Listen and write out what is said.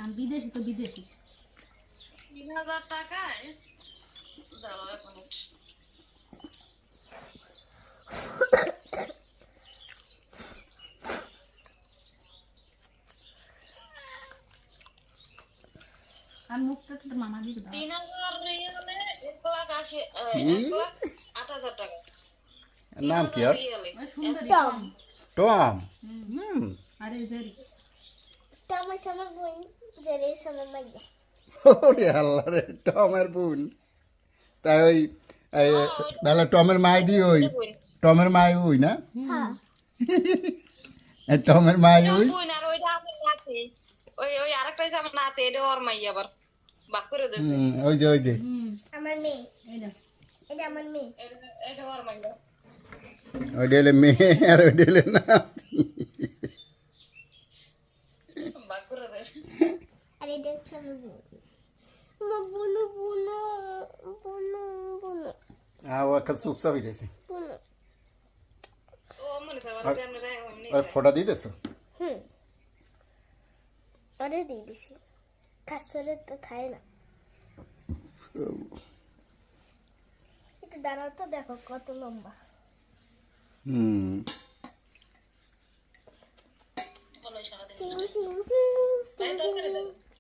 আমি বিদেশি তো বিদেশি 3000 টাকায় দাঁড়াও এক মিনিট আর মুখটা তো মামা দিয়ে দাও 3000 রিয়ালে 1,80,000 1,08,000 টাকা নাম কি আর রিয়ালে ওই সুন্দরী টম। টম আরে জেরি টম হচ্ছে আমার বোন, জেরি হচ্ছে আমার মাইয়া। ওরে আল্লাহ রে টমের বোন তাই ওই তাহলে টমের মাই দি ওই টমের মাই ওই না হ্যাঁ টমের মাই ওই বোন আর ওইটা আমার নাতি ওই আরেকটা হচ্ছে আমার নাতি এটা ওর মাই আবার বাক করে দিয়েছে ওই যে আমার মেয়ে, এইটা এটা আমার মেয়ে। এটা ওর মাই ওই ডেলে মেয়ে আর ওই ডেলে না বাক করে দিয়েছে আর এটা হচ্ছে আমার বোন। আমার বোনো বোনো বোনো বোনো ও একটা চুপচাপ হইতেছে বোনো। ও মনে করে জানে রে অমনি ওই ফোটা দিয়ে দেছো ওরে দিয়ে দিছি, কাশরে তো খায় না। একটু দাঁড়াও তো, দেখো কত লম্বা। বলো সারাদিন টিং টিং টিং তাই টিং তো করে টিং। দেবে